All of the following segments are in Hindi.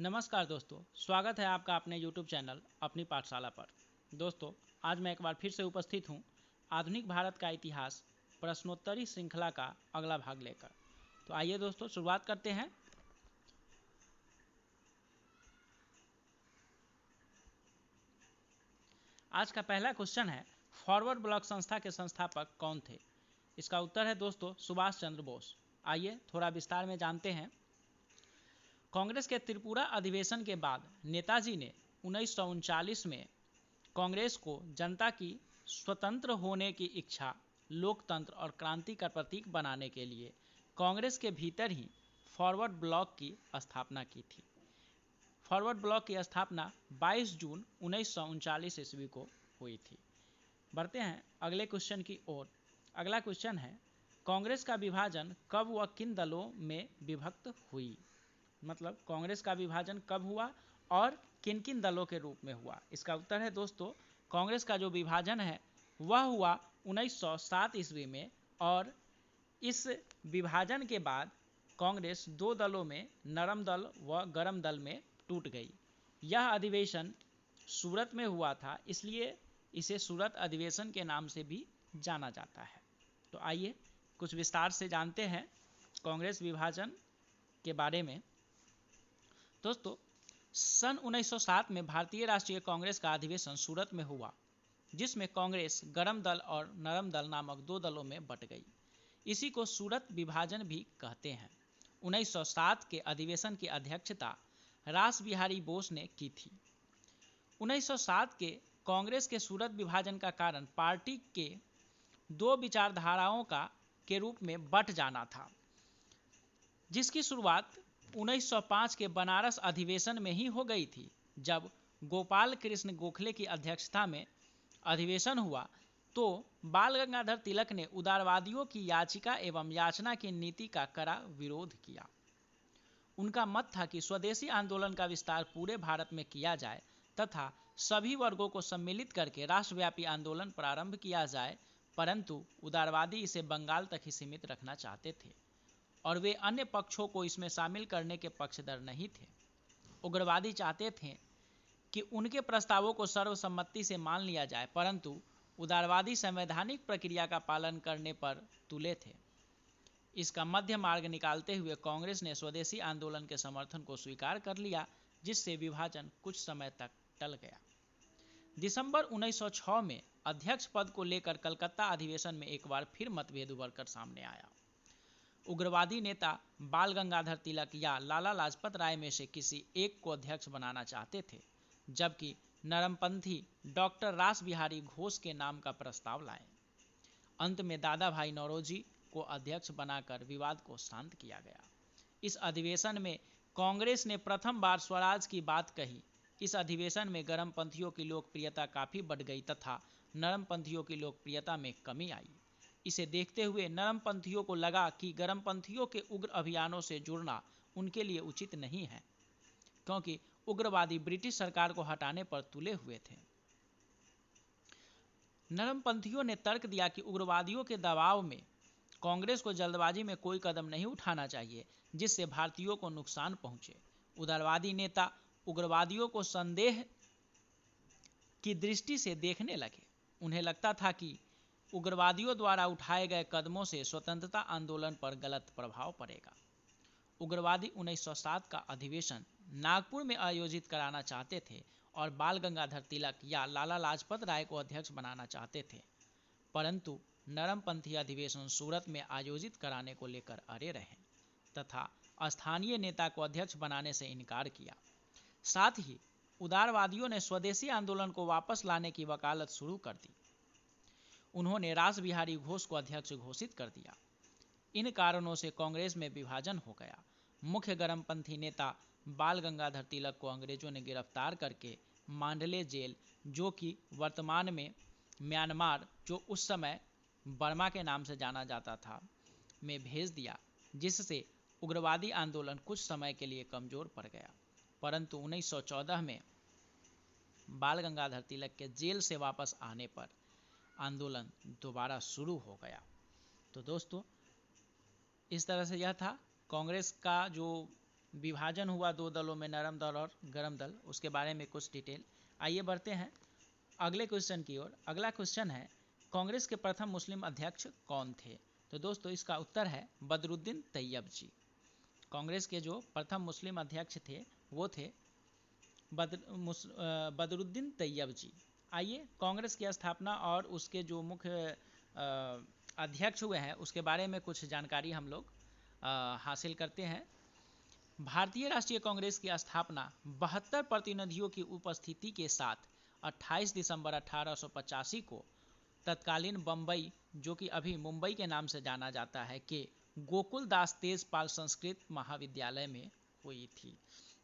नमस्कार दोस्तों, स्वागत है आपका अपने YouTube चैनल अपनी पाठशाला पर। दोस्तों, आज मैं एक बार फिर से उपस्थित हूँ आधुनिक भारत का इतिहास प्रश्नोत्तरी श्रृंखला का अगला भाग लेकर। तो आइए दोस्तों शुरुआत करते हैं। आज का पहला क्वेश्चन है, फॉरवर्ड ब्लॉक संस्था के संस्थापक कौन थे? इसका उत्तर है दोस्तों सुभाष चंद्र बोस। आइए थोड़ा विस्तार में जानते हैं। कांग्रेस के त्रिपुरा अधिवेशन के बाद नेताजी ने 1939 में कांग्रेस को जनता की स्वतंत्र होने की इच्छा, लोकतंत्र और क्रांति का प्रतीक बनाने के लिए कांग्रेस के भीतर ही फॉरवर्ड ब्लॉक की स्थापना की थी। फॉरवर्ड ब्लॉक की स्थापना 22 जून 1939 ईस्वी को हुई थी। बढ़ते हैं अगले क्वेश्चन की ओर। अगला क्वेश्चन है, कांग्रेस का विभाजन कब व किन दलों में विभक्त हुई? मतलब कांग्रेस का विभाजन कब हुआ और किन किन दलों के रूप में हुआ? इसका उत्तर है दोस्तों, कांग्रेस का जो विभाजन है वह हुआ 1907 ईस्वी में, और इस विभाजन के बाद कांग्रेस दो दलों में, नरम दल व गरम दल में टूट गई। यह अधिवेशन सूरत में हुआ था, इसलिए इसे सूरत अधिवेशन के नाम से भी जाना जाता है। तो आइए कुछ विस्तार से जानते हैं कांग्रेस विभाजन के बारे में। दोस्तों, सन 1907 में भारतीय राष्ट्रीय कांग्रेस का अधिवेशन सूरत में हुआ, जिसमें कांग्रेस गरम दल और नरम दल नामक दो दलों में बट गई। इसी को सूरत विभाजन भी कहते हैं। 1907 के अधिवेशन की अध्यक्षता रास बिहारी बोस ने की थी। 1907 के कांग्रेस के सूरत विभाजन का कारण पार्टी के दो विचारधाराओं का के रूप में बट जाना था, जिसकी शुरुआत 1905 के बनारस अधिवेशन में ही हो गई थी, जब गोपाल कृष्ण गोखले की अध्यक्षता में अधिवेशन हुआ तो बाल गंगाधर तिलक ने उदारवादियों की याचिका एवं याचना की नीति का कड़ा विरोध किया। उनका मत था कि स्वदेशी आंदोलन का विस्तार पूरे भारत में किया जाए तथा सभी वर्गों को सम्मिलित करके राष्ट्रव्यापी आंदोलन प्रारंभ किया जाए, परंतु उदारवादी इसे बंगाल तक ही सीमित रखना चाहते थे और वे अन्य पक्षों को इसमें शामिल करने के पक्षधर नहीं थे। उग्रवादी चाहते थे कि उनके प्रस्तावों को सर्वसम्मति से मान लिया जाए, परंतु उदारवादी संवैधानिक प्रक्रिया का पालन करने पर तुले थे। इसका मध्य मार्ग निकालते हुए कांग्रेस ने स्वदेशी आंदोलन के समर्थन को स्वीकार कर लिया, जिससे विभाजन कुछ समय तक टल गया। दिसंबर 1906 में अध्यक्ष पद को लेकर कलकत्ता अधिवेशन में एक बार फिर मतभेद उभर कर सामने आया। उग्रवादी नेता बाल गंगाधर तिलक या लाला लाजपत राय में से किसी एक को अध्यक्ष बनाना चाहते थे, जबकि नरमपंथी डॉक्टर रास बिहारी घोष के नाम का प्रस्ताव लाए। अंत में दादा भाई नौरोजी को अध्यक्ष बनाकर विवाद को शांत किया गया। इस अधिवेशन में कांग्रेस ने प्रथम बार स्वराज की बात कही। इस अधिवेशन में गरमपंथियों की लोकप्रियता काफ़ी बढ़ गई तथा नरमपंथियों की लोकप्रियता में कमी आई। इसे देखते हुए नरमपंथियों को लगा कि गरमपंथियों के उग्र अभियानों से जुड़ना उनके लिए उचित नहीं है, क्योंकि उग्रवादी ब्रिटिश सरकार को हटाने पर तुले हुए थे। नरमपंथियों ने तर्क दिया कि उग्रवादियों के दबाव में कांग्रेस को जल्दबाजी में कोई कदम नहीं उठाना चाहिए, जिससे भारतीयों को नुकसान पहुंचे। उदारवादी नेता उग्रवादियों को संदेह की दृष्टि से देखने लगे। उन्हें लगता था कि उग्रवादियों द्वारा उठाए गए कदमों से स्वतंत्रता आंदोलन पर गलत प्रभाव पड़ेगा। उग्रवादी 1907 का अधिवेशन नागपुर में आयोजित कराना चाहते थे और बाल गंगाधर तिलक या लाला लाजपत राय को अध्यक्ष बनाना चाहते थे, परंतु नरमपंथी अधिवेशन सूरत में आयोजित कराने को लेकर अड़े रहे तथा स्थानीय नेता को अध्यक्ष बनाने से इनकार किया। साथ ही उदारवादियों ने स्वदेशी आंदोलन को वापस लाने की वकालत शुरू कर दी। उन्होंने रास बिहारी घोष को अध्यक्ष घोषित कर दिया। इन कारणों से कांग्रेस में विभाजन हो गया। मुख्य गरमपंथी नेता बाल गंगाधर तिलक को अंग्रेजों ने गिरफ्तार करके मांडले जेल, जो कि वर्तमान में म्यांमार, जो उस समय बर्मा के नाम से जाना जाता था, में भेज दिया, जिससे उग्रवादी आंदोलन कुछ समय के लिए कमजोर पड़ गया। परंतु 1914 में बाल गंगाधर तिलक के जेल से वापस आने पर आंदोलन दोबारा शुरू हो गया। तो दोस्तों, इस तरह से यह था कांग्रेस का जो विभाजन हुआ दो दलों में, नरम दल और गरम दल, उसके बारे में कुछ डिटेल। आइए बढ़ते हैं अगले क्वेश्चन की ओर। अगला क्वेश्चन है कांग्रेस के प्रथम मुस्लिम अध्यक्ष कौन थे? तो दोस्तों इसका उत्तर है बदरुद्दीन तैयब जी। कांग्रेस के जो प्रथम मुस्लिम अध्यक्ष थे वो थे बदरुद्दीन तैयब जी। आइए कांग्रेस की स्थापना और उसके जो मुख्य अध्यक्ष हुए हैं उसके बारे में कुछ जानकारी हम लोग हासिल करते हैं। भारतीय राष्ट्रीय कांग्रेस की स्थापना 72 प्रतिनिधियों की उपस्थिति के साथ 28 दिसंबर 1885 को तत्कालीन बम्बई, जो कि अभी मुंबई के नाम से जाना जाता है, के गोकुल दास तेजपाल संस्कृत महाविद्यालय में हुई थी।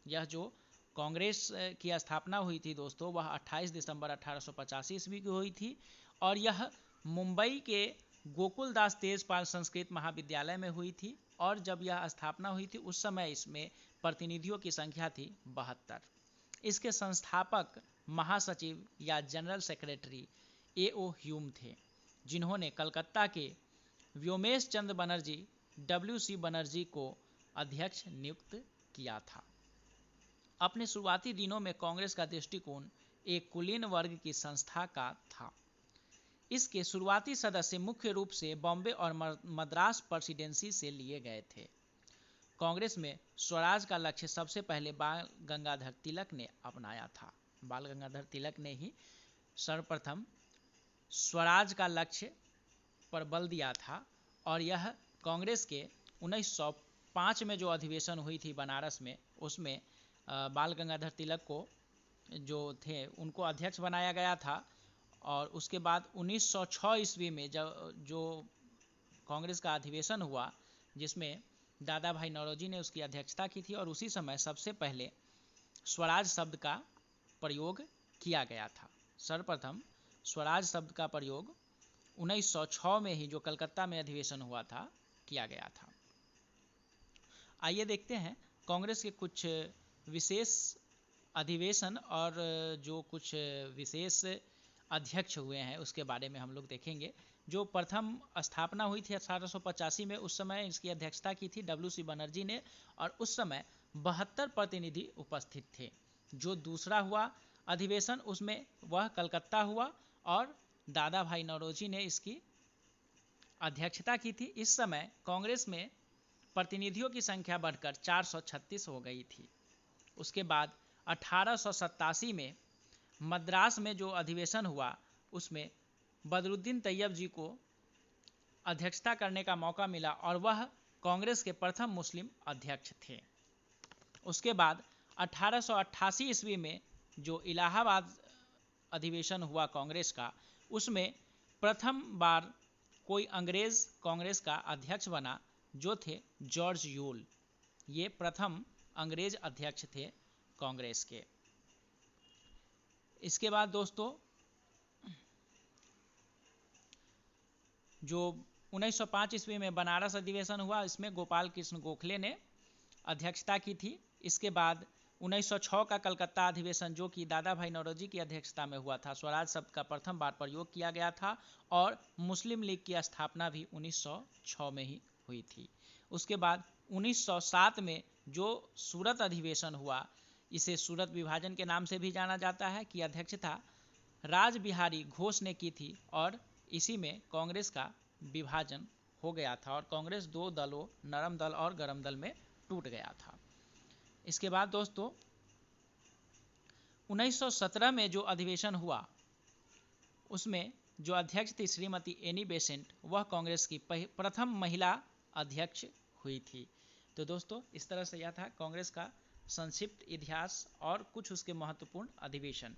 यह जो कांग्रेस की स्थापना हुई थी दोस्तों वह 28 दिसंबर 1885 ईस्वी की हुई थी और यह मुंबई के गोकुल दास तेजपाल संस्कृत महाविद्यालय में हुई थी। और जब यह स्थापना हुई थी उस समय इसमें प्रतिनिधियों की संख्या थी 72। इसके संस्थापक महासचिव या जनरल सेक्रेटरी A.O. ह्यूम थे, जिन्होंने कलकत्ता के व्योमेश चंद्र बनर्जी W.C. बनर्जी को अध्यक्ष नियुक्त किया था। अपने शुरुआती दिनों में कांग्रेस का दृष्टिकोण एक कुलीन वर्ग की संस्था का था। इसके शुरुआती सदस्य मुख्य रूप से बॉम्बे और मद्रास प्रेसिडेंसी से लिए गए थे। कांग्रेस में स्वराज का लक्ष्य सबसे पहले बाल गंगाधर तिलक ने अपनाया था। बाल गंगाधर तिलक ने ही सर्वप्रथम स्वराज का लक्ष्य पर बल दिया था और यह कांग्रेस के 1905 में जो अधिवेशन हुई थी बनारस में, उसमें बाल गंगाधर तिलक को जो थे उनको अध्यक्ष बनाया गया था। और उसके बाद 1906 ईस्वी में जो कांग्रेस का अधिवेशन हुआ जिसमें दादा भाई नौरोजी ने उसकी अध्यक्षता की थी और उसी समय सबसे पहले स्वराज शब्द का प्रयोग किया गया था। सर्वप्रथम स्वराज शब्द का प्रयोग 1906 में ही जो कलकत्ता में अधिवेशन हुआ था किया गया था। आइए देखते हैं कांग्रेस के कुछ विशेष अधिवेशन और जो कुछ विशेष अध्यक्ष हुए हैं उसके बारे में हम लोग देखेंगे। जो प्रथम स्थापना हुई थी 1885 में, उस समय इसकी अध्यक्षता की थी W.C. बनर्जी ने और उस समय 72 प्रतिनिधि उपस्थित थे। जो दूसरा हुआ अधिवेशन उसमें वह कलकत्ता हुआ और दादा भाई नौरोजी ने इसकी अध्यक्षता की थी। इस समय कांग्रेस में प्रतिनिधियों की संख्या बढ़कर 436 हो गई थी। उसके बाद 1887 में मद्रास में जो अधिवेशन हुआ उसमें बदरुद्दीन तैयब जी को अध्यक्षता करने का मौका मिला और वह कांग्रेस के प्रथम मुस्लिम अध्यक्ष थे। उसके बाद 1888 ईस्वी में जो इलाहाबाद अधिवेशन हुआ कांग्रेस का, उसमें प्रथम बार कोई अंग्रेज कांग्रेस का अध्यक्ष बना जो थे जॉर्ज यूल। ये प्रथम अंग्रेज अध्यक्ष थे कांग्रेस के। इसके बाद दोस्तों जो 1905 ईस्वी में बनारस अधिवेशन हुआ, इसमें गोपाल कृष्ण गोखले ने अध्यक्षता की थी। इसके बाद 1906 का कलकत्ता अधिवेशन जो कि दादा भाई नौरोजी की अध्यक्षता में हुआ था, स्वराज शब्द का प्रथम बार प्रयोग किया गया था और मुस्लिम लीग की स्थापना भी 1906 में ही हुई थी। उसके बाद 1907 में जो सूरत अधिवेशन हुआ, इसे सूरत विभाजन के नाम से भी जाना जाता है, की अध्यक्षता राज बिहारी घोष ने की थी और इसी में कांग्रेस का विभाजन हो गया था और कांग्रेस दो दलों, नरम दल और गरम दल में टूट गया था। इसके बाद दोस्तों 1917 में जो अधिवेशन हुआ उसमें जो अध्यक्ष थी श्रीमती एनी बेसेंट, वह कांग्रेस की प्रथम महिला अध्यक्ष हुई थी। तो दोस्तों इस तरह से यह था कांग्रेस का संक्षिप्त इतिहास और कुछ उसके महत्वपूर्ण अधिवेशन।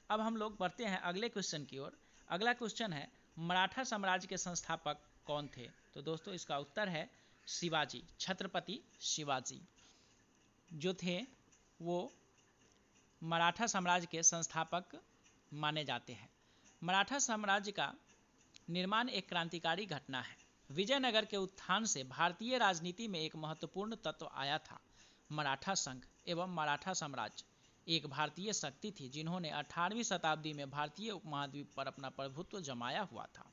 अब हम लोग बढ़ते हैं अगले क्वेश्चन की ओर। अगला क्वेश्चन है मराठा साम्राज्य के संस्थापक कौन थे? तो दोस्तों इसका उत्तर है शिवाजी, छत्रपति शिवाजी जो थे वो मराठा साम्राज्य के संस्थापक माने जाते हैं। मराठा साम्राज्य का निर्माण एक क्रांतिकारी घटना है। विजयनगर के उत्थान से भारतीय राजनीति में एक महत्वपूर्ण तत्व आया था। मराठा संघ एवं मराठा साम्राज्य एक भारतीय शक्ति थी जिन्होंने 18वीं शताब्दी में भारतीय उपमहाद्वीप पर अपना प्रभुत्व जमाया हुआ था।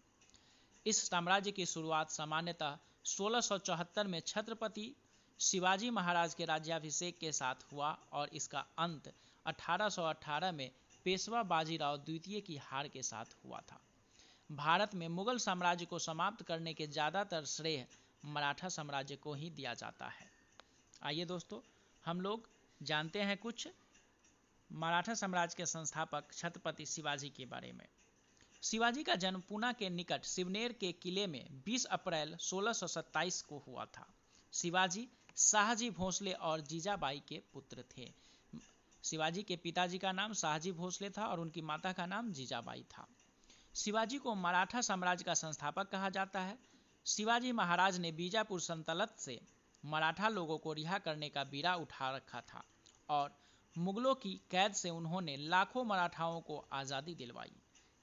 इस साम्राज्य की शुरुआत सामान्यतः 1674 में छत्रपति शिवाजी महाराज के राज्याभिषेक के साथ हुआ और इसका अंत 1818 में पेशवा बाजीराव द्वितीय की हार के साथ हुआ था। भारत में मुगल साम्राज्य को समाप्त करने के ज़्यादातर श्रेय मराठा साम्राज्य को ही दिया जाता है। आइए दोस्तों, हम लोग जानते हैं कुछ मराठा साम्राज्य के संस्थापक छत्रपति शिवाजी के बारे में। शिवाजी का जन्म पूना के निकट शिवनेर के किले में 20 अप्रैल 1627 को हुआ था। शिवाजी शाहजी भोसले और जीजाबाई के पुत्र थे। शिवाजी के पिताजी का नाम शाहजी भोसले था और उनकी माता का नाम जीजाबाई था। शिवाजी को मराठा साम्राज्य का संस्थापक कहा जाता है। शिवाजी महाराज ने बीजापुर सल्तनत से मराठा लोगों को रिहा करने का बीड़ा उठा रखा था और मुगलों की कैद से उन्होंने लाखों मराठाओं को आज़ादी दिलवाई।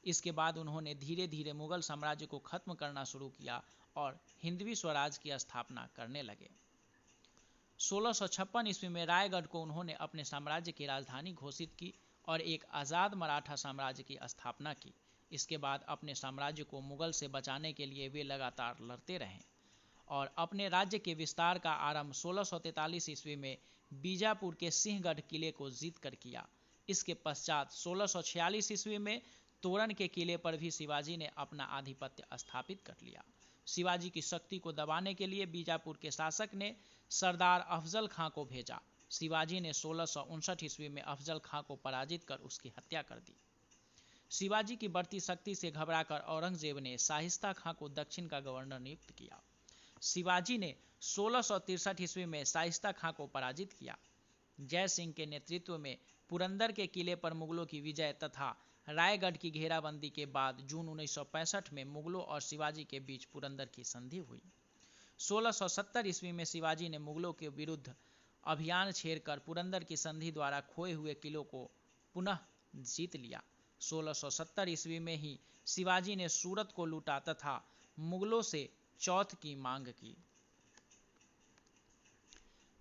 इसके बाद उन्होंने धीरे धीरे मुगल साम्राज्य को खत्म करना शुरू किया और हिंदवी स्वराज की स्थापना करने लगे। 1656 ईस्वी में रायगढ़ को उन्होंने अपने साम्राज्य की राजधानी घोषित की और एक आज़ाद मराठा साम्राज्य की स्थापना की। इसके बाद अपने साम्राज्य को मुगल से बचाने के लिए वे लगातार लड़ते रहे और अपने राज्य के विस्तार का आरंभ 1643 ईस्वी में बीजापुर के सिंहगढ़ किले को जीतकर किया। इसके पश्चात 1646 ईस्वी में तोरण के किले पर भी शिवाजी ने अपना आधिपत्य स्थापित कर लिया। शिवाजी की शक्ति को दबाने के लिए बीजापुर के शासक ने सरदार अफजल खां को भेजा। शिवाजी ने 1659 ईस्वी में अफजल खां को पराजित कर उसकी हत्या कर दी। शिवाजी की बढ़ती शक्ति से घबराकर औरंगजेब ने शाहिस्ता खां को दक्षिण का गवर्नर नियुक्त किया। शिवाजी ने 1663 ईस्वी में शाहिस्ता खां को पराजित किया। जय सिंह के नेतृत्व में पुरंदर के किले पर मुगलों की विजय तथा रायगढ़ की घेराबंदी के बाद जून 1965 में मुगलों और शिवाजी के बीच पुरंदर की संधि हुई। 1670 ईस्वी में शिवाजी ने मुगलों के विरुद्ध अभियान छेड़कर पुरंदर की संधि द्वारा खोए हुए किलों को पुनः जीत लिया। 1670 ईस्वी में ही शिवाजी ने सूरत को लूटा तथा मुगलों से चौथ की मांग की।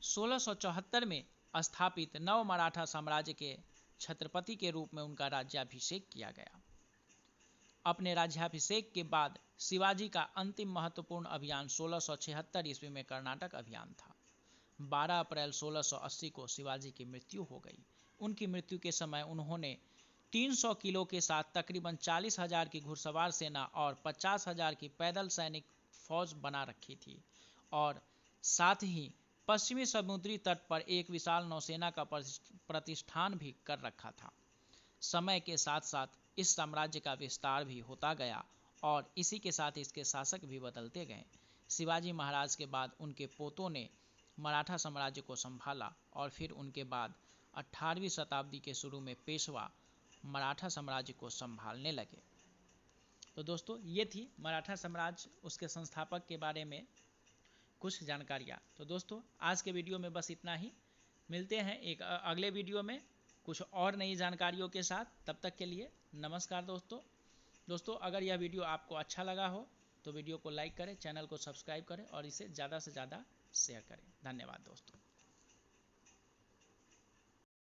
1674 में स्थापित नव मराठा साम्राज्य के छत्रपति के रूप में उनका राज्याभिषेक किया गया। अपने राज्याभिषेक के बाद शिवाजी का अंतिम महत्वपूर्ण अभियान 1676 ईस्वी में कर्नाटक अभियान था। 12 अप्रैल 1680 को शिवाजी की मृत्यु हो गई। उनकी मृत्यु के समय उन्होंने 300 किलो के साथ तकरीबन 40,000 की घुड़सवार सेना और 50,000 की पैदल सैनिक फौज बना रखी थी और साथ ही पश्चिमी समुद्री तट पर एक विशाल नौसेना का प्रतिष्ठान भी कर रखा था। समय के साथ साथ इस साम्राज्य का विस्तार भी होता गया और इसी के साथ इसके शासक भी बदलते गए। शिवाजी महाराज के बाद उनके पोतों ने मराठा साम्राज्य को संभाला और फिर उनके बाद 18वीं शताब्दी के शुरू में पेशवा मराठा साम्राज्य को संभालने लगे। तो दोस्तों, ये थी मराठा साम्राज्य, उसके संस्थापक के बारे में कुछ जानकारियाँ। तो दोस्तों, आज के वीडियो में बस इतना ही। मिलते हैं एक अगले वीडियो में कुछ और नई जानकारियों के साथ। तब तक के लिए नमस्कार दोस्तों, अगर यह वीडियो आपको अच्छा लगा हो तो वीडियो को लाइक करें, चैनल को सब्सक्राइब करें और इसे ज़्यादा से ज़्यादा शेयर करें। धन्यवाद दोस्तों।